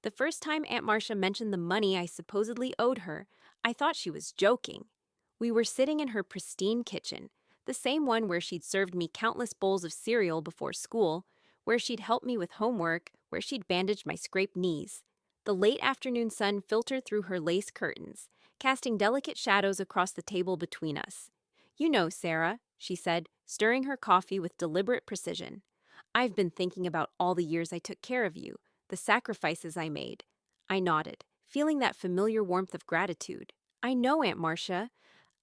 The first time Aunt Marcia mentioned the money I supposedly owed her, I thought she was joking. We were sitting in her pristine kitchen, the same one where she'd served me countless bowls of cereal before school, where she'd helped me with homework, where she'd bandaged my scraped knees. The late afternoon sun filtered through her lace curtains, casting delicate shadows across the table between us. "You know, Sarah," she said, stirring her coffee with deliberate precision. "I've been thinking about all the years I took care of you, the sacrifices I made." I nodded, feeling that familiar warmth of gratitude. "I know, Aunt Marcia.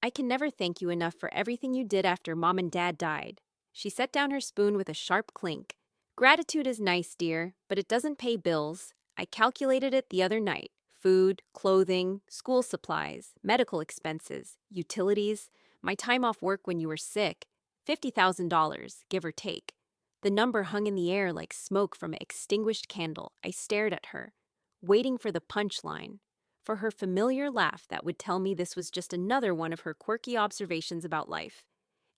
I can never thank you enough for everything you did after Mom and Dad died." She set down her spoon with a sharp clink. "Gratitude is nice, dear, but it doesn't pay bills. I calculated it the other night. Food, clothing, school supplies, medical expenses, utilities, my time off work when you were sick. $50,000, give or take." The number hung in the air like smoke from an extinguished candle. I stared at her, waiting for the punchline, for her familiar laugh that would tell me this was just another one of her quirky observations about life.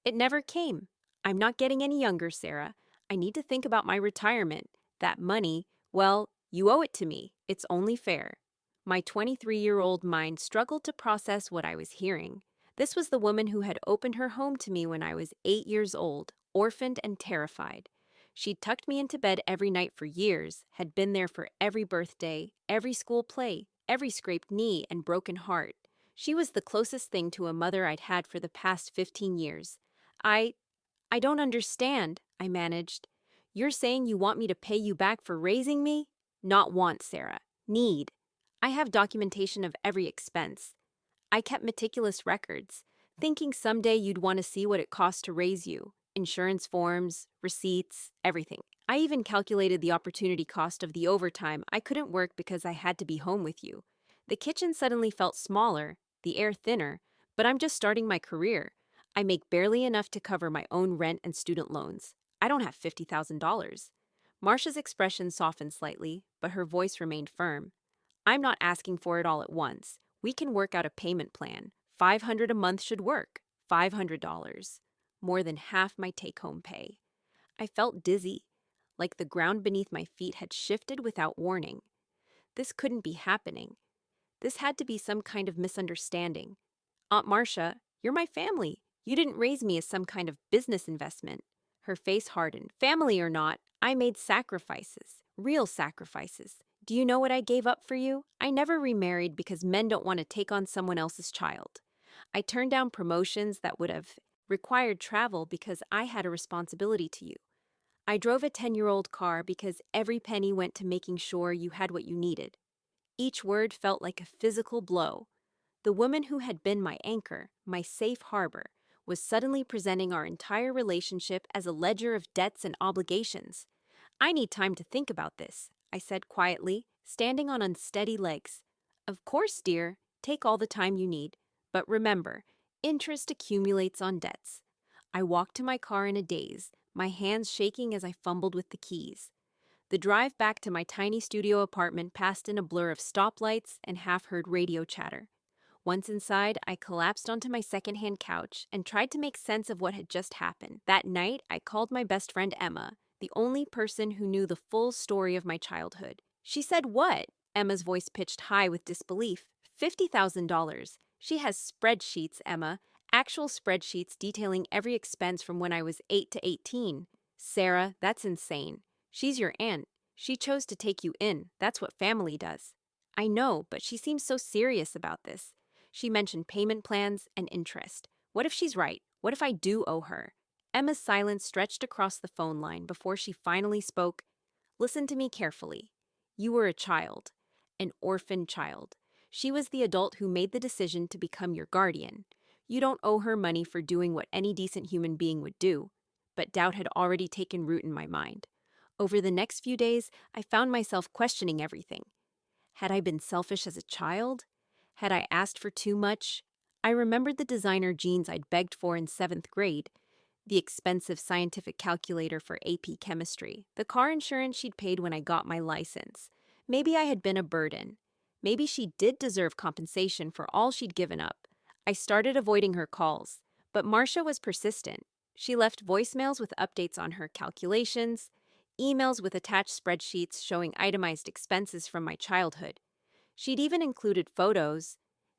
It never came. "I'm not getting any younger, Sarah. I need to think about my retirement. That money, well, you owe it to me. It's only fair." My 23-year-old mind struggled to process what I was hearing. This was the woman who had opened her home to me when I was 8 years old, orphaned and terrified. She'd tucked me into bed every night for years, had been there for every birthday, every school play, every scraped knee and broken heart. She was the closest thing to a mother I'd had for the past 15 years. I I don't understand," I managed. "You're saying you want me to pay you back for raising me?" "Not want, Sarah. Need. I have documentation of every expense. I kept meticulous records, thinking someday you'd want to see what it cost to raise you. Insurance forms, receipts, everything. I even calculated the opportunity cost of the overtime I couldn't work because I had to be home with you. The kitchen suddenly felt smaller, the air thinner, but I'm just starting my career. I make barely enough to cover my own rent and student loans. I don't have $50,000. Marcia's expression softened slightly, but her voice remained firm. "I'm not asking for it all at once. We can work out a payment plan. $500 a month should work. $500. More than half my take-home pay." I felt dizzy, like the ground beneath my feet had shifted without warning. This couldn't be happening. This had to be some kind of misunderstanding. "Aunt Marcia, you're my family. You didn't raise me as some kind of business investment." Her face hardened. "Family or not, I made sacrifices. Real sacrifices. Do you know what I gave up for you? I never remarried because men don't want to take on someone else's child. I turned down promotions that would have required travel because I had a responsibility to you. I drove a 10-year-old car because every penny went to making sure you had what you needed." Each word felt like a physical blow. The woman who had been my anchor, my safe harbor, was suddenly presenting our entire relationship as a ledger of debts and obligations. "I need time to think about this," I said quietly, standing on unsteady legs. "Of course, dear, take all the time you need. But remember, interest accumulates on debts." I walked to my car in a daze, my hands shaking as I fumbled with the keys. The drive back to my tiny studio apartment passed in a blur of stoplights and half-heard radio chatter. Once inside, I collapsed onto my secondhand couch and tried to make sense of what had just happened. That night, I called my best friend Emma, the only person who knew the full story of my childhood. "She said what?" Emma's voice pitched high with disbelief. $50,000. She has spreadsheets, Emma. Actual spreadsheets detailing every expense from when I was 8 to 18. "Sarah, that's insane. She's your aunt. She chose to take you in. That's what family does." "I know, but she seems so serious about this. She mentioned payment plans and interest. What if she's right? What if I do owe her?" Emma's silence stretched across the phone line before she finally spoke. "Listen to me carefully. You were a child, an orphan child. She was the adult who made the decision to become your guardian. You don't owe her money for doing what any decent human being would do." But doubt had already taken root in my mind. Over the next few days, I found myself questioning everything. Had I been selfish as a child? Had I asked for too much? I remembered the designer jeans I'd begged for in 7th grade, the expensive scientific calculator for AP chemistry, the car insurance she'd paid when I got my license. Maybe I had been a burden. Maybe she did deserve compensation for all she'd given up. I started avoiding her calls, but Marcia was persistent. She left voicemails with updates on her calculations, emails with attached spreadsheets showing itemized expenses from my childhood. She'd even included photos,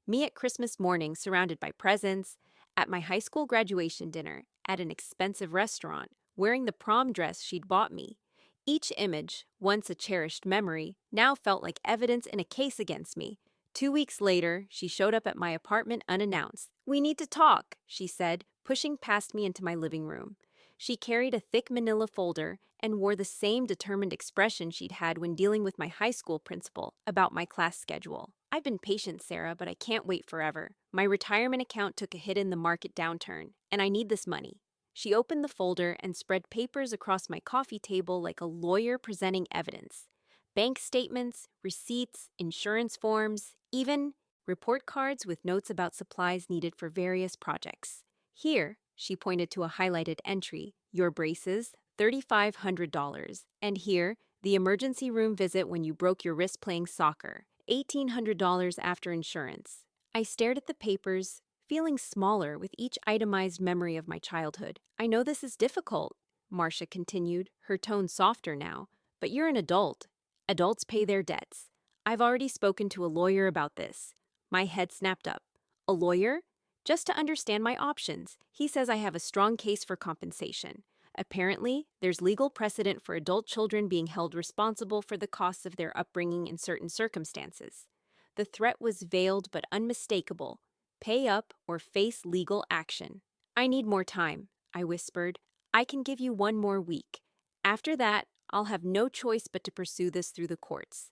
me at Christmas morning surrounded by presents, at my high school graduation dinner, at an expensive restaurant, wearing the prom dress she'd bought me. Each image, once a cherished memory, now felt like evidence in a case against me. 2 weeks later, she showed up at my apartment unannounced. "We need to talk," she said, pushing past me into my living room. She carried a thick manila folder and wore the same determined expression she'd had when dealing with my high school principal about my class schedule. "I've been patient, Sarah, but I can't wait forever. My retirement account took a hit in the market downturn, and I need this money." She opened the folder and spread papers across my coffee table like a lawyer presenting evidence. Bank statements, receipts, insurance forms, even report cards with notes about supplies needed for various projects. "Here," she pointed to a highlighted entry, "your braces, $3,500. And here, the emergency room visit when you broke your wrist playing soccer, $1,800 after insurance." I stared at the papers, feeling smaller with each itemized memory of my childhood. "I know this is difficult," Marcia continued, her tone softer now, "but you're an adult. Adults pay their debts. I've already spoken to a lawyer about this." My head snapped up. "A lawyer?" "Just to understand my options. He says I have a strong case for compensation. Apparently, there's legal precedent for adult children being held responsible for the costs of their upbringing in certain circumstances." The threat was veiled but unmistakable. "Pay up or face legal action." "I need more time," I whispered. "I can give you 1 more week. After that, I'll have no choice but to pursue this through the courts."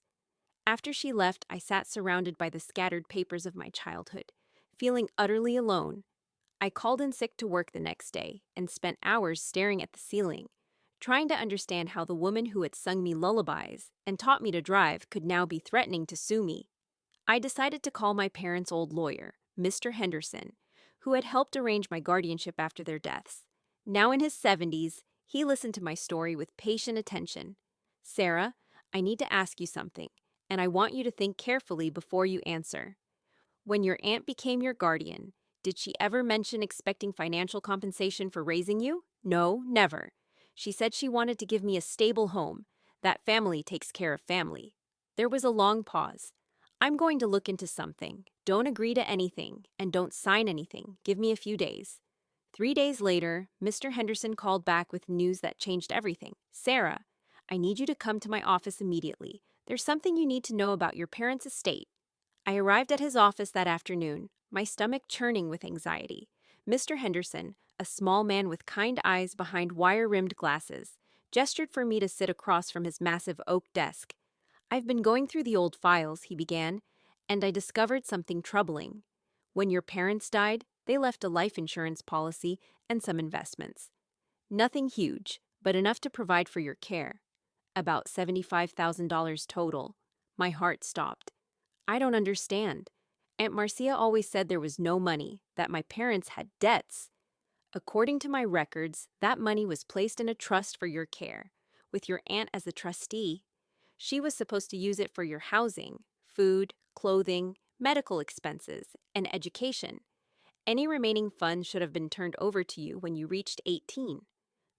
After she left, I sat surrounded by the scattered papers of my childhood, feeling utterly alone. I called in sick to work the next day and spent hours staring at the ceiling, trying to understand how the woman who had sung me lullabies and taught me to drive could now be threatening to sue me. I decided to call my parents' old lawyer, Mr. Henderson, who had helped arrange my guardianship after their deaths. Now in his 70s, he listened to my story with patient attention. "Sarah, I need to ask you something, and I want you to think carefully before you answer. When your aunt became your guardian, did she ever mention expecting financial compensation for raising you?" "No, never. She said she wanted to give me a stable home. That family takes care of family." There was a long pause. "I'm going to look into something. Don't agree to anything, and don't sign anything. Give me a few days." 3 days later, Mr. Henderson called back with news that changed everything. "Sarah, I need you to come to my office immediately. There's something you need to know about your parents' estate." I arrived at his office that afternoon, my stomach churning with anxiety. Mr. Henderson, a small man with kind eyes behind wire-rimmed glasses, gestured for me to sit across from his massive oak desk. "I've been going through the old files," he began, "and I discovered something troubling. When your parents died, they left a life insurance policy and some investments. Nothing huge, but enough to provide for your care. About $75,000 total." My heart stopped. "I don't understand. Aunt Marcia always said there was no money, that my parents had debts." "According to my records, that money was placed in a trust for your care, with your aunt as the trustee. She was supposed to use it for your housing, food, clothing, medical expenses, and education. Any remaining funds should have been turned over to you when you reached 18.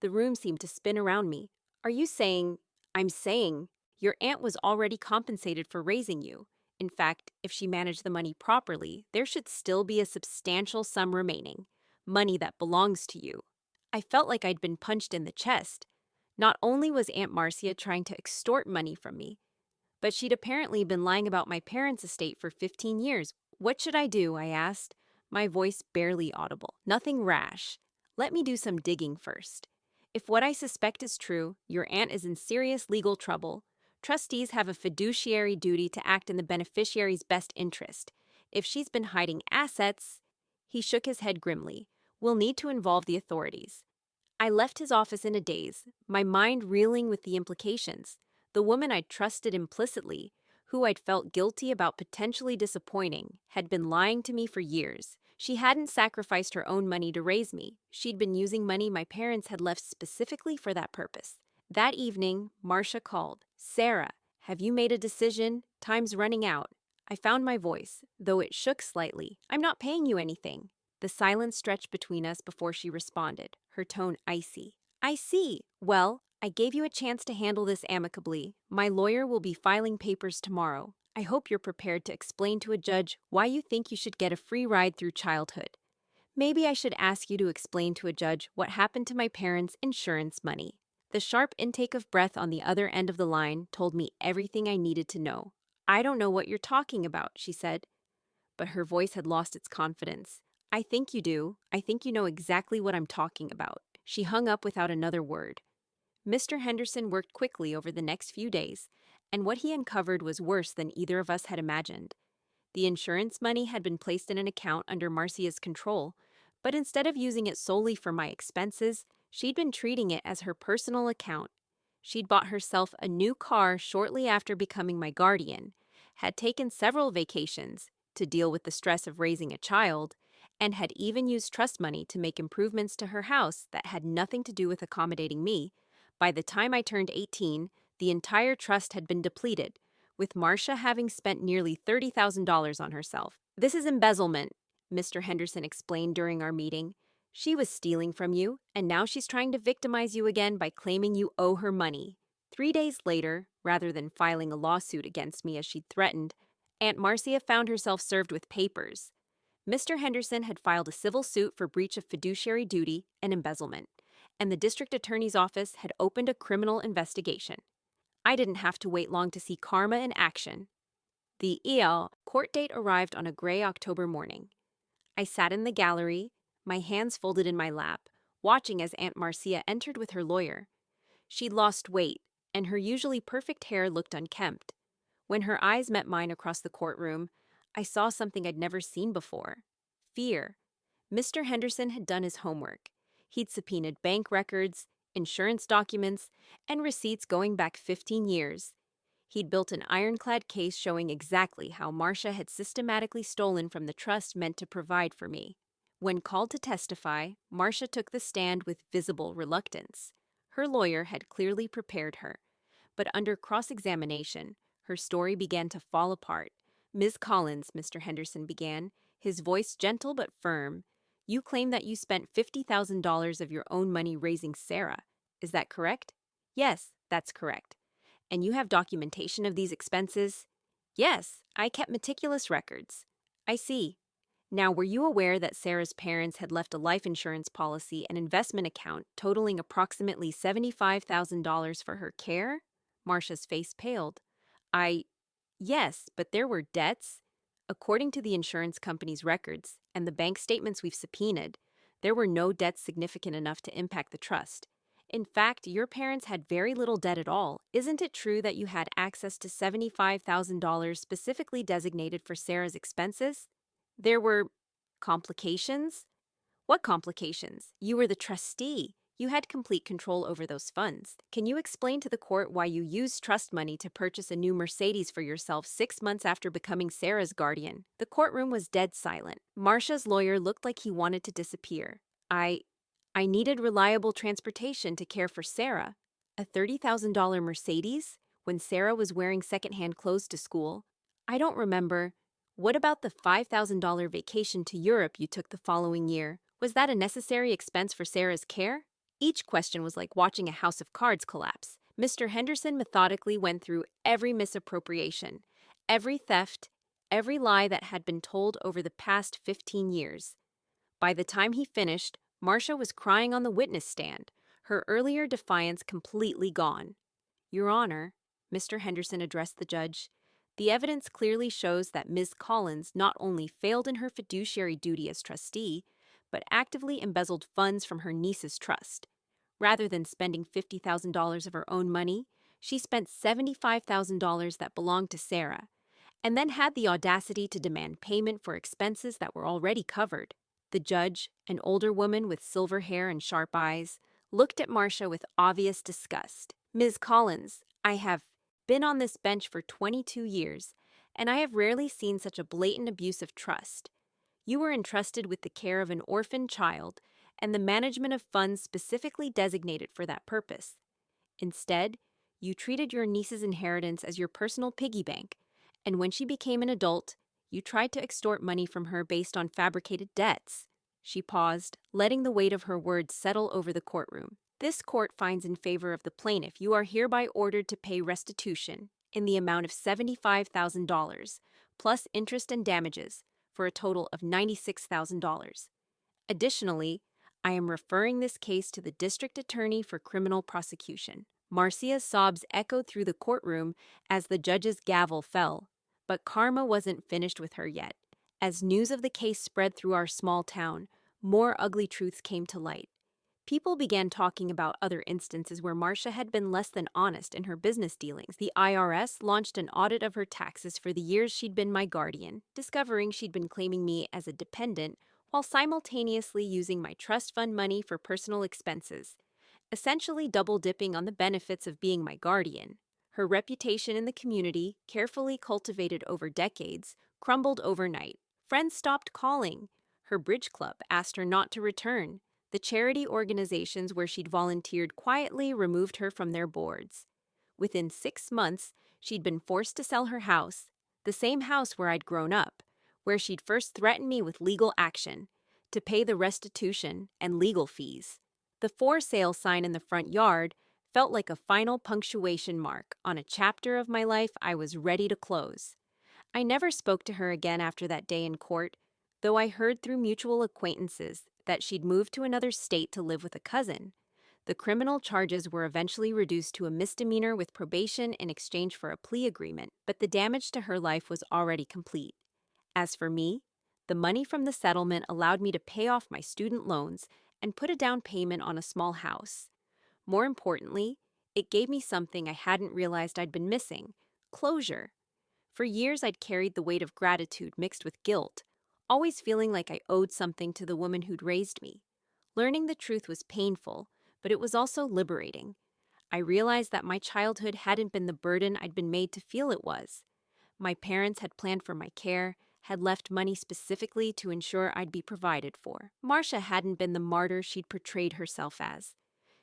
The room seemed to spin around me. "Are you saying—" "I'm saying your aunt was already compensated for raising you. In fact, if she managed the money properly, there should still be a substantial sum remaining, money that belongs to you." I felt like I'd been punched in the chest. Not only was Aunt Marcia trying to extort money from me, but she'd apparently been lying about my parents' estate for 15 years. "What should I do?" I asked, my voice barely audible. "Nothing rash. Let me do some digging first. If what I suspect is true, your aunt is in serious legal trouble. Trustees have a fiduciary duty to act in the beneficiary's best interest. If she's been hiding assets—" He shook his head grimly. "We'll need to involve the authorities." I left his office in a daze, my mind reeling with the implications. The woman I'd trusted implicitly, who I'd felt guilty about potentially disappointing, had been lying to me for years. She hadn't sacrificed her own money to raise me. She'd been using money my parents had left specifically for that purpose. That evening, Marcia called. "Sarah, have you made a decision? Time's running out." I found my voice, though it shook slightly. "I'm not paying you anything." The silence stretched between us before she responded, her tone icy. "I see. Well, I gave you a chance to handle this amicably. My lawyer will be filing papers tomorrow. I hope you're prepared to explain to a judge why you think you should get a free ride through childhood. Maybe I should ask you to explain to a judge what happened to my parents' insurance money. The sharp intake of breath on the other end of the line told me everything I needed to know. I don't know what you're talking about, she said, but her voice had lost its confidence. I think you do. I think you know exactly what I'm talking about. She hung up without another word. Mr. Henderson worked quickly over the next few days, and what he uncovered was worse than either of us had imagined. The insurance money had been placed in an account under Marcia's control, but instead of using it solely for my expenses, she'd been treating it as her personal account. She'd bought herself a new car shortly after becoming my guardian, had taken several vacations to deal with the stress of raising a child, and had even used trust money to make improvements to her house that had nothing to do with accommodating me. By the time I turned 18, the entire trust had been depleted, with Marcia having spent nearly $30,000 on herself. This is embezzlement, Mr. Henderson explained during our meeting. She was stealing from you, and now she's trying to victimize you again by claiming you owe her money. 3 days later, rather than filing a lawsuit against me as she'd threatened, Aunt Marcia found herself served with papers. Mr. Henderson had filed a civil suit for breach of fiduciary duty and embezzlement, and the district attorney's office had opened a criminal investigation. I didn't have to wait long to see karma in action. The court date arrived on a gray October morning. I sat in the gallery, my hands folded in my lap, watching as Aunt Marcia entered with her lawyer. She'd lost weight, and her usually perfect hair looked unkempt. When her eyes met mine across the courtroom, I saw something I'd never seen before. Fear. Mr. Henderson had done his homework. He'd subpoenaed bank records, insurance documents, and receipts going back 15 years. He'd built an ironclad case showing exactly how Marcia had systematically stolen from the trust meant to provide for me. When called to testify, Marcia took the stand with visible reluctance. Her lawyer had clearly prepared her, but under cross-examination, her story began to fall apart. Ms. Collins, Mr. Henderson began, his voice gentle but firm, you claim that you spent $50,000 of your own money raising Sarah. Is that correct? Yes, that's correct. And you have documentation of these expenses? Yes, I kept meticulous records. I see. Now, were you aware that Sarah's parents had left a life insurance policy and investment account totaling approximately $75,000 for her care? Marcia's face paled. Yes, but there were debts. According to the insurance company's records and the bank statements we've subpoenaed, there were no debts significant enough to impact the trust. In fact, your parents had very little debt at all. Isn't it true that you had access to $75,000 specifically designated for Sarah's expenses? There were complications? What complications? You were the trustee. You had complete control over those funds. Can you explain to the court why you used trust money to purchase a new Mercedes for yourself 6 months after becoming Sarah's guardian? The courtroom was dead silent. Marcia's lawyer looked like he wanted to disappear. I needed reliable transportation to care for Sarah. A $30,000 Mercedes? When Sarah was wearing secondhand clothes to school? I don't remember. What about the $5,000 vacation to Europe you took the following year? Was that a necessary expense for Sarah's care? Each question was like watching a house of cards collapse. Mr. Henderson methodically went through every misappropriation, every theft, every lie that had been told over the past 15 years. By the time he finished, Marcia was crying on the witness stand, her earlier defiance completely gone. Your Honor, Mr. Henderson addressed the judge, the evidence clearly shows that Ms. Collins not only failed in her fiduciary duty as trustee, but actively embezzled funds from her niece's trust. Rather than spending $50,000 of her own money, she spent $75,000 that belonged to Sarah, and then had the audacity to demand payment for expenses that were already covered. The judge, an older woman with silver hair and sharp eyes, looked at Marcia with obvious disgust. Ms. Collins, I have been on this bench for 22 years, and I have rarely seen such a blatant abuse of trust. You were entrusted with the care of an orphan child and the management of funds specifically designated for that purpose. Instead, you treated your niece's inheritance as your personal piggy bank, and when she became an adult, you tried to extort money from her based on fabricated debts. She paused, letting the weight of her words settle over the courtroom. This court finds in favor of the plaintiff. You are hereby ordered to pay restitution in the amount of $75,000, plus interest and damages, for a total of $96,000. Additionally, I am referring this case to the district attorney for criminal prosecution. Marcia's sobs echoed through the courtroom as the judge's gavel fell. But karma wasn't finished with her yet. As news of the case spread through our small town, more ugly truths came to light. People began talking about other instances where Marcia had been less than honest in her business dealings. The IRS launched an audit of her taxes for the years she'd been my guardian, discovering she'd been claiming me as a dependent while simultaneously using my trust fund money for personal expenses, essentially double dipping on the benefits of being my guardian. Her reputation in the community, carefully cultivated over decades, crumbled overnight. Friends stopped calling. Her bridge club asked her not to return. The charity organizations where she'd volunteered quietly removed her from their boards. Within 6 months, she'd been forced to sell her house, the same house where I'd grown up, where she'd first threatened me with legal action to pay the restitution and legal fees. The for sale sign in the front yard felt like a final punctuation mark on a chapter of my life I was ready to close. I never spoke to her again after that day in court, though I heard through mutual acquaintances that she'd moved to another state to live with a cousin. The criminal charges were eventually reduced to a misdemeanor with probation in exchange for a plea agreement, but the damage to her life was already complete. As for me, the money from the settlement allowed me to pay off my student loans and put a down payment on a small house. More importantly, it gave me something I hadn't realized I'd been missing: closure. For years, I'd carried the weight of gratitude mixed with guilt, always feeling like I owed something to the woman who'd raised me. Learning the truth was painful, but it was also liberating. I realized that my childhood hadn't been the burden I'd been made to feel it was. My parents had planned for my care, had left money specifically to ensure I'd be provided for. Marcia hadn't been the martyr she'd portrayed herself as.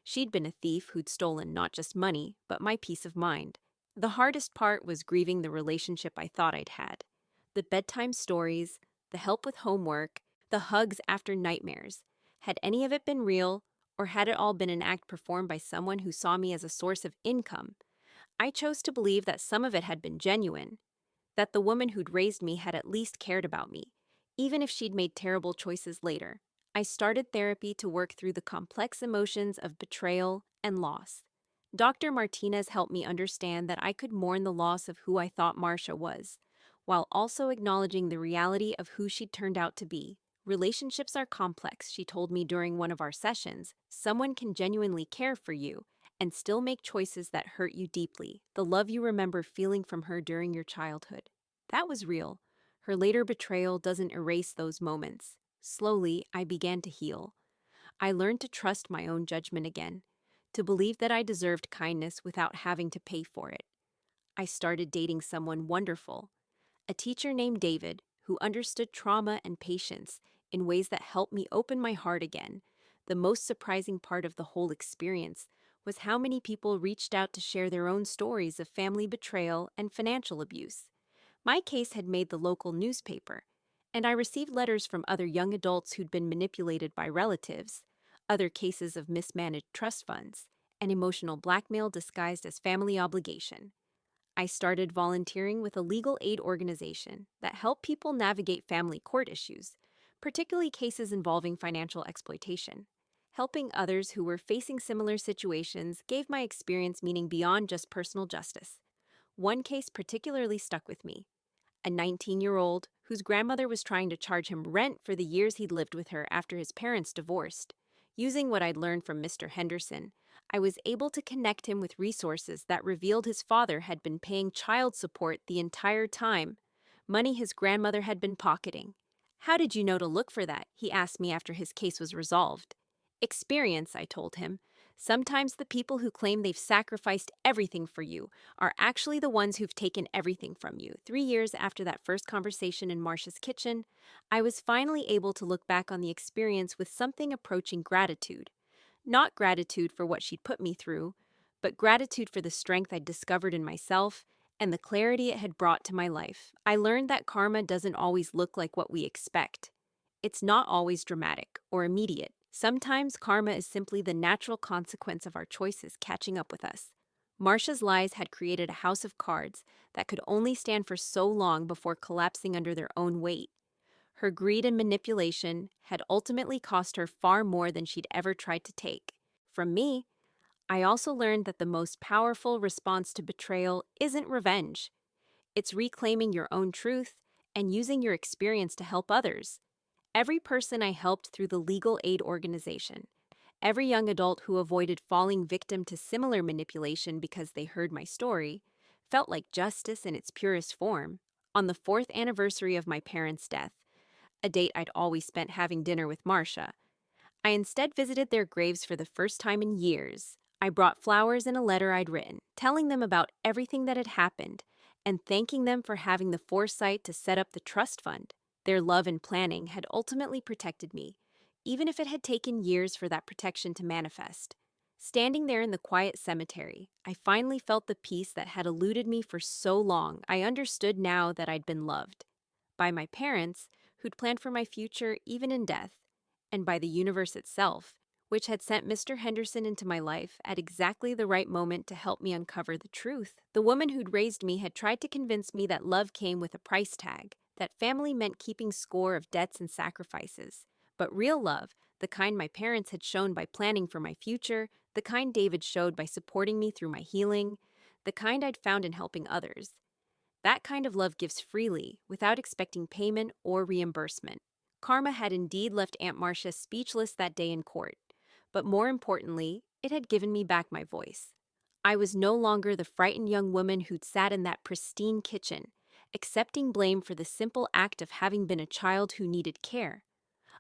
She'd been a thief who'd stolen not just money, but my peace of mind. The hardest part was grieving the relationship I thought I'd had. The bedtime stories, the help with homework, the hugs after nightmares. Had any of it been real, or had it all been an act performed by someone who saw me as a source of income? I chose to believe that some of it had been genuine, that the woman who'd raised me had at least cared about me, even if she'd made terrible choices later. I started therapy to work through the complex emotions of betrayal and loss. Dr. Martinez helped me understand that I could mourn the loss of who I thought Marcia was, while also acknowledging the reality of who she'd turned out to be. Relationships are complex, she told me during one of our sessions. Someone can genuinely care for you and still make choices that hurt you deeply. The love you remember feeling from her during your childhood. That was real. Her later betrayal doesn't erase those moments. Slowly, I began to heal. I learned to trust my own judgment again, to believe that I deserved kindness without having to pay for it. I started dating someone wonderful, a teacher named David, who understood trauma and patience in ways that helped me open my heart again. The most surprising part of the whole experience was how many people reached out to share their own stories of family betrayal and financial abuse. My case had made the local newspaper, and I received letters from other young adults who'd been manipulated by relatives, other cases of mismanaged trust funds, and emotional blackmail disguised as family obligation. I started volunteering with a legal aid organization that helped people navigate family court issues, particularly cases involving financial exploitation. Helping others who were facing similar situations gave my experience meaning beyond just personal justice. One case particularly stuck with me: a 19-year-old whose grandmother was trying to charge him rent for the years he'd lived with her after his parents divorced. Using what I'd learned from Mr. Henderson, I was able to connect him with resources that revealed his father had been paying child support the entire time, money his grandmother had been pocketing. "How did you know to look for that?" he asked me after his case was resolved. "Experience," I told him. "Sometimes the people who claim they've sacrificed everything for you are actually the ones who've taken everything from you." 3 years after that first conversation in Marcia's kitchen, I was finally able to look back on the experience with something approaching gratitude. Not gratitude for what she'd put me through, but gratitude for the strength I'd discovered in myself and the clarity it had brought to my life. I learned that karma doesn't always look like what we expect. It's not always dramatic or immediate. Sometimes karma is simply the natural consequence of our choices catching up with us. Marcia's lies had created a house of cards that could only stand for so long before collapsing under their own weight. Her greed and manipulation had ultimately cost her far more than she'd ever tried to take. From me, I also learned that the most powerful response to betrayal isn't revenge. It's reclaiming your own truth and using your experience to help others. Every person I helped through the legal aid organization, every young adult who avoided falling victim to similar manipulation because they heard my story, felt like justice in its purest form. On the fourth anniversary of my parents' death, a date I'd always spent having dinner with Marcia, I instead visited their graves for the first time in years. I brought flowers and a letter I'd written, telling them about everything that had happened and thanking them for having the foresight to set up the trust fund. Their love and planning had ultimately protected me, even if it had taken years for that protection to manifest. Standing there in the quiet cemetery, I finally felt the peace that had eluded me for so long. I understood now that I'd been loved by my parents, who'd planned for my future even in death, and by the universe itself, which had sent Mr. Henderson into my life at exactly the right moment to help me uncover the truth. The woman who'd raised me had tried to convince me that love came with a price tag, that family meant keeping score of debts and sacrifices. But real love, the kind my parents had shown by planning for my future, the kind David showed by supporting me through my healing, the kind I'd found in helping others, that kind of love gives freely, without expecting payment or reimbursement. Karma had indeed left Aunt Marcia speechless that day in court, but more importantly, it had given me back my voice. I was no longer the frightened young woman who'd sat in that pristine kitchen, accepting blame for the simple act of having been a child who needed care.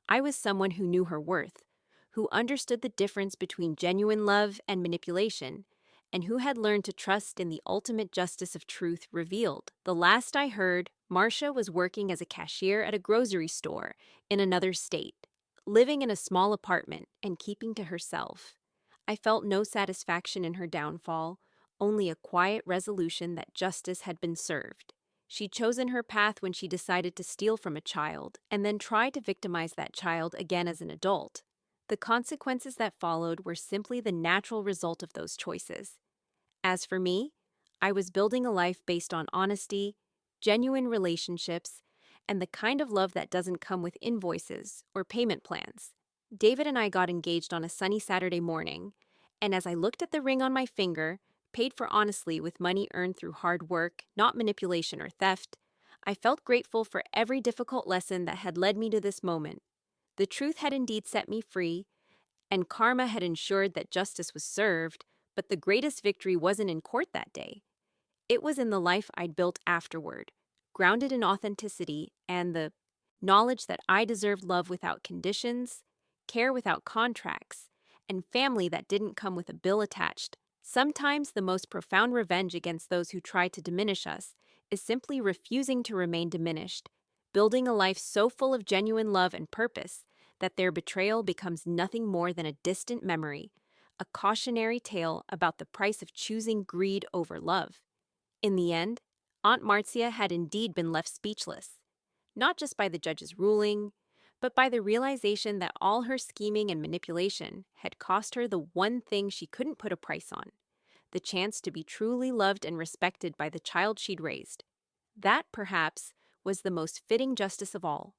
I was someone who knew her worth, who understood the difference between genuine love and manipulation, and who had learned to trust in the ultimate justice of truth revealed. The last I heard, Marcia was working as a cashier at a grocery store in another state, living in a small apartment and keeping to herself. I felt no satisfaction in her downfall, only a quiet resolution that justice had been served. She'd chosen her path when she decided to steal from a child and then tried to victimize that child again as an adult. The consequences that followed were simply the natural result of those choices. As for me, I was building a life based on honesty, genuine relationships, and the kind of love that doesn't come with invoices or payment plans. David and I got engaged on a sunny Saturday morning, and as I looked at the ring on my finger, paid for honestly with money earned through hard work, not manipulation or theft, I felt grateful for every difficult lesson that had led me to this moment. The truth had indeed set me free, and karma had ensured that justice was served, but the greatest victory wasn't in court that day. It was in the life I'd built afterward, grounded in authenticity and the knowledge that I deserved love without conditions, care without contracts, and family that didn't come with a bill attached. Sometimes the most profound revenge against those who try to diminish us is simply refusing to remain diminished, building a life so full of genuine love and purpose that their betrayal becomes nothing more than a distant memory, a cautionary tale about the price of choosing greed over love. In the end, Aunt Marcia had indeed been left speechless, not just by the judge's ruling, but by the realization that all her scheming and manipulation had cost her the one thing she couldn't put a price on: the chance to be truly loved and respected by the child she'd raised. That, perhaps, was the most fitting justice of all.